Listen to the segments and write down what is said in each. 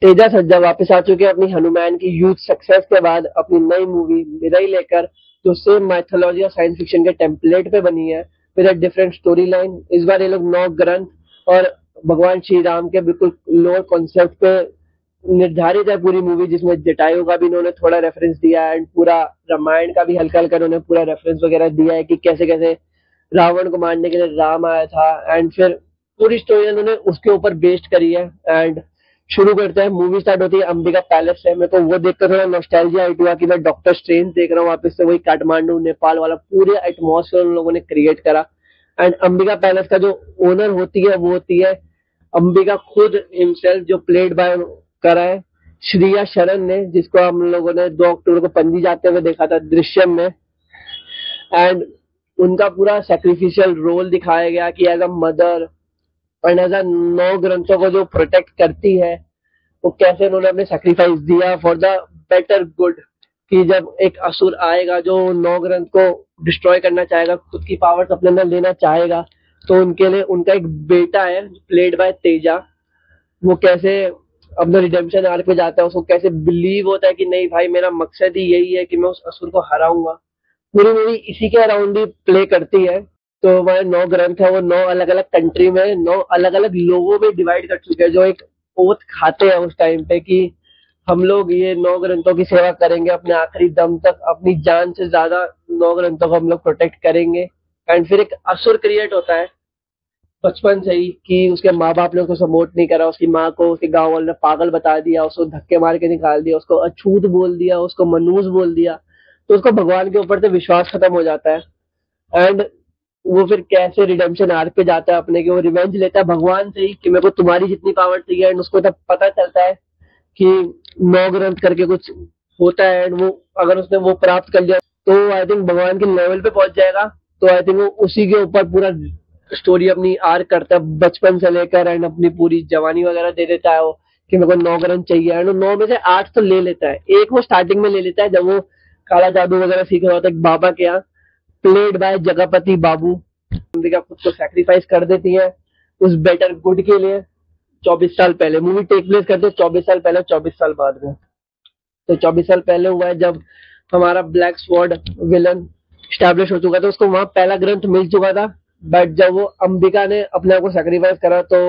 तेजा सज्जा वापस आ चुके हैं अपनी हनुमान की ह्यूज सक्सेस के बाद अपनी नई मूवी मिराई लेकर, जो सेम माइथोलॉजी और साइंस फिक्शन के टेम्पलेट पे बनी है with a different story line. इस बार ये लोग नौ ग्रंथ और भगवान श्री राम के बिल्कुल लोअर कॉन्सेप्ट पे निर्धारित है पूरी मूवी, जिसमें जटायु का भी इन्होंने थोड़ा रेफरेंस दिया है एंड पूरा रामायण का भी हल्का हल्का इन्होंने पूरा रेफरेंस वगैरह दिया है कि कैसे कैसे रावण को मारने के लिए राम आया था। एंड फिर पूरी स्टोरी उन्होंने उसके ऊपर बेस्ड करी है। एंड शुरू करते हैं, मूवी स्टार्ट होती है अंबिका पैलेस से। मेरे को वो देखकर थोड़ा नॉस्टैल्जिया हिट हुआ कि मैं डॉक्टर स्ट्रेंज देख रहा हूँ वापस से, वही काठमांडू नेपाल वाला पूरे एटमॉस्फेयर उन लोगों ने क्रिएट करा। एंड अंबिका पैलेस का जो ओनर होती है वो होती है अंबिका खुद हिमसेल्फ, जो प्लेड बाय करा है श्रिया शरण ने, जिसको हम लोगों ने 2 अक्टूबर को पणजी जाते हुए देखा था दृश्यम में। एंड उनका पूरा सेक्रीफिशियल रोल दिखाया गया कि as a mother and as a 9 ग्रंथों को जो प्रोटेक्ट करती है, वो कैसे उन्होंने अपने सेक्रीफाइस दिया फॉर द बेटर गुड। कि जब एक असुर आएगा जो 9 ग्रंथ को डिस्ट्रॉय करना चाहेगा, खुद की पावर्स अपने अंदर लेना चाहेगा, तो उनके लिए उनका एक बेटा है प्लेड बाय तेजा, वो कैसे अपना रिडेम्पशन आर्क में जाता है, उसको कैसे बिलीव होता है कि नहीं भाई मेरा मकसद ही यही है कि मैं उस असुर को हराऊंगा। पूरी मूवी इसी के अराउंड ही प्ले करती है। तो हमारे 9 ग्रंथ है वो 9 अलग अलग कंट्री में 9 अलग अलग लोगों में डिवाइड कर चुके हैं, जो एक ओथ खाते हैं उस टाइम पे कि हम लोग ये 9 ग्रंथों की सेवा करेंगे अपने आखिरी दम तक, अपनी जान से ज्यादा 9 ग्रंथों को हम लोग प्रोटेक्ट करेंगे। एंड फिर एक असुर क्रिएट होता है बचपन से ही कि उसके माँ बाप ने उसको सपोर्ट नहीं करा, उसकी माँ को उसके गांव वालों ने पागल बता दिया, उसको धक्के मार के निकाल दिया, उसको अछूत बोल दिया, उसको मनूस बोल दिया। तो उसको भगवान के ऊपर से विश्वास खत्म हो जाता है। एंड वो फिर कैसे रिडेम्पशन आर्क पे जाता है अपने, कि वो रिवेंज लेता है भगवान से ही कि मेरे को तुम्हारी जितनी पावर चाहिए। एंड उसको तब पता चलता है कि 9 ग्रंथ करके कुछ होता है, एंड वो अगर उसने वो प्राप्त कर लिया तो आई थिंक भगवान के लेवल पे पहुंच जाएगा। तो आई थिंक वो उसी के ऊपर पूरा स्टोरी अपनी आर्क करता है बचपन से लेकर, एंड अपनी पूरी जवानी वगैरह दे देता है वो कि मेरे को 9 ग्रंथ चाहिए। एंड वो 9 में से 8 तो ले लेता है, एक वो स्टार्टिंग में ले लेता है जब वो काला जादू वगैरह सीख रहा होता है एक बाबा के यहाँ, प्लेड बाय जगपति बाबू। अंबिका खुद को सेक्रीफाइस कर देती है उस बेटर गुड के लिए। 24 साल पहले मूवी टेक प्लेस करते हैं, 24 साल पहले 24 साल बाद में। तो 24 साल पहले हुआ है जब हमारा ब्लैक स्वॉर्ड विलन स्टैब्लिश हो चुका था, उसको वहां पहला ग्रंथ मिल चुका था। बट जब वो अंबिका ने अपने आप को सेक्रीफाइस करा तो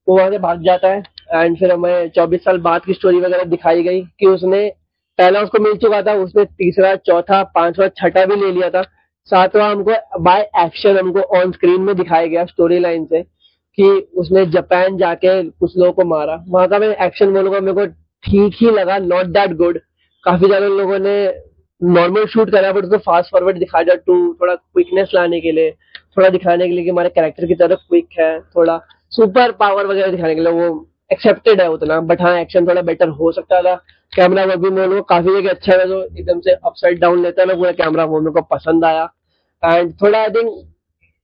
वो वहां से भाग जाता है। एंड फिर हमें 24 साल बाद की स्टोरी वगैरह दिखाई गई कि उसने पहला उसको मिल चुका था, उसने तीसरा चौथा पांचवा छठा भी ले लिया था, सातवां हमको बाय एक्शन हमको ऑन स्क्रीन में दिखाया गया स्टोरी लाइन से कि उसने जापान जाके कुछ लोगों को मारा। वहां का मैं एक्शन बोलूंगा मेरे को ठीक ही लगा, नॉट दैट गुड। काफी ज्यादा लोगों ने नॉर्मल शूट करा बट उसको फास्ट फॉरवर्ड दिखा दिया टू थोड़ा क्विकनेस लाने के लिए, थोड़ा दिखाने के लिए कि हमारे कैरेक्टर की तरफ क्विक है, थोड़ा सुपर पावर वगैरह दिखाने के लिए वो एक्सेप्टेड है उतना। बट हाँ, एक्शन थोड़ा बेटर हो सकता था। कैमरा वर्क भी मेरे को काफी जगह अच्छा है, जो एकदम से अपसाइड डाउन लेता है ना पूरा कैमरा, वो मेरे को पसंद आया। एंड थोड़ा आई थिंक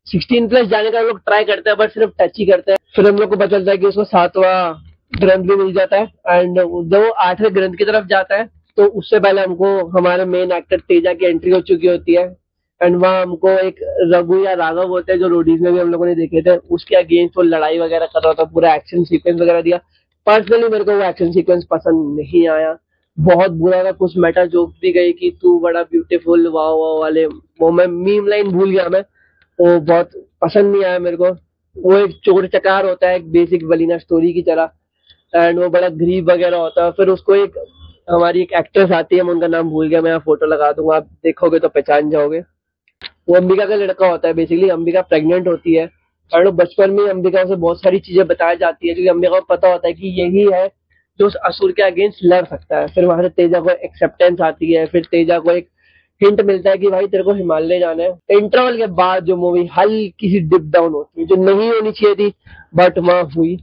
16+ जाने का हम लोग ट्राई करते हैं बट सिर्फ टच ही करते हैं। फिर हम लोग को पता चलता है कि उसको 7वां ग्रंथ भी मिल जाता है। एंड जब वो 8वें ग्रंथ की तरफ जाता है तो उससे पहले हमको हमारे मेन एक्टर तेजा की एंट्री हो चुकी होती है। एंड वहाँ हमको एक रघु या राघव होते हैं जो रोडीज में भी हम लोगों ने देखे थे, उसके अगेंस्ट वो लड़ाई वगैरह कर रहा था, पूरा एक्शन सीक्वेंस वगैरह दिया। पर्सनली मेरे को वो एक्शन सीक्वेंस पसंद नहीं आया, बहुत बुरा था। कुछ मेटा जोक भी गई कि तू बड़ा ब्यूटीफुल वाह वाह वाले, वो मैं मीम लाइन भूल गया मैं, वो बहुत पसंद नहीं आया मेरे को। वो एक चोर चकार होता है एक बेसिक वलीना स्टोरी की तरह, एंड वो बड़ा गरीब वगैरह होता है। फिर उसको एक हमारी एक एक्ट्रेस आती है, मैं उनका नाम भूल गया, मैं यहाँ फोटो लगा दूंगा, आप देखोगे तो पहचान जाओगे। वो अंबिका का लड़का होता है। बेसिकली अंबिका प्रेग्नेंट होती है और बचपन में अंबिका से बहुत सारी चीजें बताई जाती है, क्योंकि अंबिका को पता होता है कि यही है जो उस असुर के अगेंस्ट लड़ सकता है। फिर वहां से तेजा को एक्सेप्टेंस आती है, फिर तेजा को एक हिंट मिलता है कि भाई तेरे को हिमालय जाना है। इंटरवल के बाद जो मूवी हल्की सी डिप डाउन होती है, जो नहीं होनी चाहिए थी बट वहां हुई,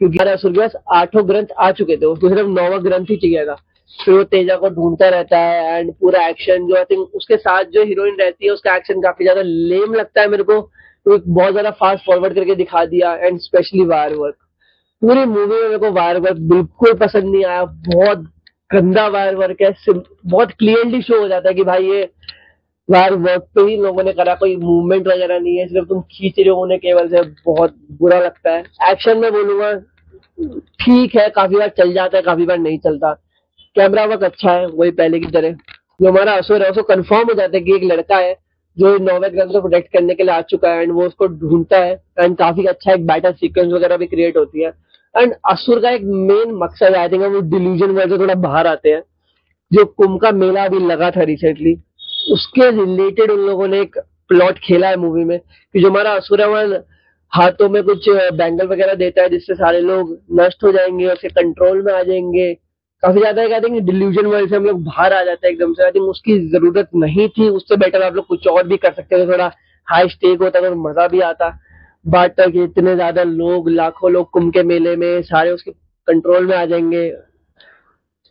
क्योंकि असुर के पास 8 ग्रंथ आ चुके थे, उसको सिर्फ 9वां ग्रंथ ही चाहिए था। फिर वो तेजा को ढूंढता रहता है एंड पूरा एक्शन जो आई थिंक उसके साथ जो हीरोइन रहती है उसका एक्शन काफी ज्यादा लेम लगता है मेरे को, तो बहुत ज्यादा फास्ट फॉरवर्ड करके दिखा दिया। एंड स्पेशली वायर वर्क, पूरी मूवी में मेरे को वायर वर्क बिल्कुल पसंद नहीं आया, बहुत गंदा वायर वर्क है। बहुत क्लियरली शो हो जाता है कि भाई ये वायर वर्क पे ही लोगों ने करा, कोई मूवमेंट वगैरह नहीं है, सिर्फ तुम खींच रहे हो उन्हें केवल से, बहुत बुरा लगता है। एक्शन में बोलूंगा ठीक है, काफी बार चल जाता है, काफी बार नहीं चलता। कैमरा वर्क अच्छा है, वही पहले की तरह। जो हमारा असुर है उसको कंफर्म हो जाता है कि एक लड़का है जो नौवे ग्रह को प्रोटेक्ट करने के लिए आ चुका है, एंड वो उसको ढूंढता है, एंड काफी अच्छा एक बैटल सीक्वेंस वगैरह भी क्रिएट होती है। एंड असुर का एक मेन मकसद आई थिंक वो डिल्यूजन वर्ल्ड से थोड़ा बाहर आते हैं। जो कुंभ का मेला अभी लगा था रिसेंटली, उसके रिलेटेड उन लोगों ने एक प्लॉट खेला है मूवी में कि जो हमारा असुर है वो हाथों में कुछ बैंगल वगैरह देता है जिससे सारे लोग नष्ट हो जाएंगे, उसके कंट्रोल में आ जाएंगे। काफी ज्यादा कहते हैं कि डिल्यूजन वर्ल्ड से हम लोग बाहर आ जाते हैं एकदम से। आई थिंक उसकी जरूरत नहीं थी, उससे बेटर आप लोग कुछ और भी कर सकते थे, थोड़ा हाई स्टेक होता तो मजा भी आता। बट इतने ज्यादा लोग, लाखों लोग कुंभ के मेले में सारे उसके कंट्रोल में आ जाएंगे,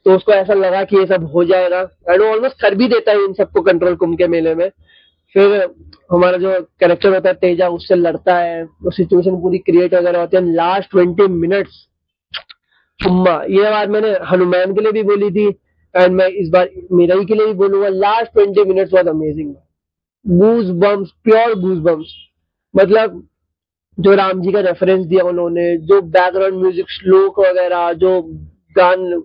तो उसको ऐसा लगा कि ये सब हो जाएगा, एंड वो ऑलमोस्ट कर भी देता है इन सबको कंट्रोल कुंभ के मेले में। फिर हमारा जो कैरेक्टर होता है तेजा, उससे लड़ता है, वो सिचुएशन पूरी क्रिएट वगैरह होती है। लास्ट 20 मिनट्स चुम्मा, ये बात मैंने हनुमान के लिए भी बोली थी, एंड मैं इस बार मेरा ही के लिए भी बोलूंगा, लास्ट 20 मिनट्स बहुत amazing. Goosebumps, pure goosebumps. मतलब जो राम जी का रेफरेंस दिया उन्होंने, जो बैकग्राउंड म्यूजिक, श्लोक वगैरह, गान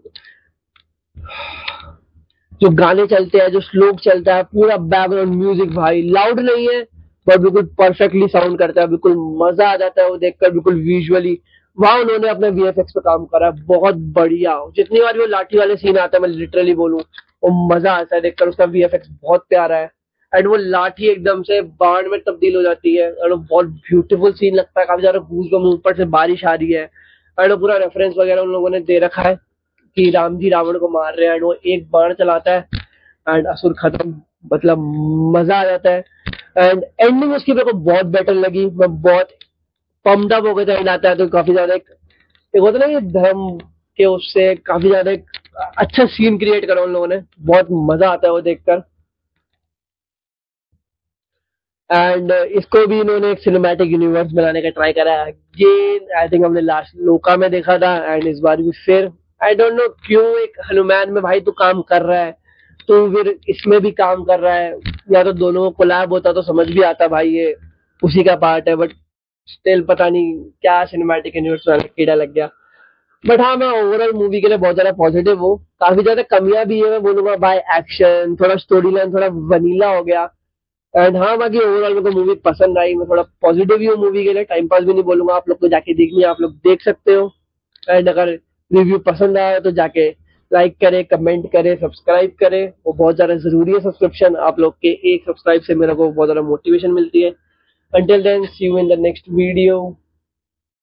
जो गाने चलते हैं, जो श्लोक चलता है, पूरा बैकग्राउंड म्यूजिक भाई, लाउड नहीं है बट बिल्कुल परफेक्टली साउंड करता है, बिल्कुल मजा आ जाता है वो देखकर, बिल्कुल विजुअली। वहां उन्होंने अपने वीएफएक्स पे काम करा है बहुत बढ़िया। जितनी बार वो लाठी वाले सीन आता है, मैं लिटरली बोलूं, वो मजा आता है देखकर, उसका वीएफएक्स बहुत प्यारा है। एंड वो लाठी एकदम से बाण में तब्दील हो जाती है, और वो बहुत ब्यूटीफुल सीन लगता है, काफी ज्यादा गूज़बम्स, ऊपर से बारिश आ रही है, एंड वो पूरा रेफरेंस वगैरह उन लोगों ने दे रखा है कि राम जी रावण को मार रहे हैं, एंड वो एक बाण चलाता है एंड असुर खत्म। मतलब मजा आ जाता है। एंड एंडिंग उसकी मेरे को बहुत बेटर लगी, मैं बहुत पम्प्ड अप हो गया था। एंड आता है तो काफी ज्यादा एक होता है ना कि धर्म के उससे काफी ज्यादा एक अच्छा सीन क्रिएट करा उन लोगों ने, बहुत मजा आता है वो देखकर। एंड इसको भी इन्होंने एक सिनेमैटिक यूनिवर्स बनाने का ट्राई करा है अगेन। आई थिंक हमने लास्ट लोका में देखा था, एंड इस बार भी फिर आई डोंट नो क्यों एक हनुमान में भाई तो काम कर रहा है, तो फिर इसमें भी काम कर रहा है। या तो दोनों को कोलैब होता तो समझ भी आता भाई ये उसी का पार्ट है, बट स्टिल पता नहीं क्या सिनेमैटिक यूनिवर्स बनाने का कीड़ा लग गया। बट हाँ, मैं ओवरऑल मूवी के लिए बहुत ज्यादा पॉजिटिव हूँ। काफी ज्यादा कमियां भी है मैं बोलूंगा भाई, एक्शन थोड़ा, स्टोरी लाइन थोड़ा वनीला हो गया। एंड हाँ, बाकी ओवरऑल मेरे को मूवी पसंद आई, मैं थोड़ा पॉजिटिव ही हूँ मूवी के लिए। टाइम पास भी नहीं बोलूंगा, आप लोग को जाके देखनी है, आप लोग देख सकते हो। एंड अगर रिव्यू पसंद आया तो जाके लाइक करे, कमेंट करे, सब्सक्राइब करे, वो बहुत ज्यादा जरूरी है। सब्सक्रिप्शन आप लोग के एक सब्सक्राइब से मेरे को बहुत ज्यादा मोटिवेशन मिलती है। Until then, see you in the next video.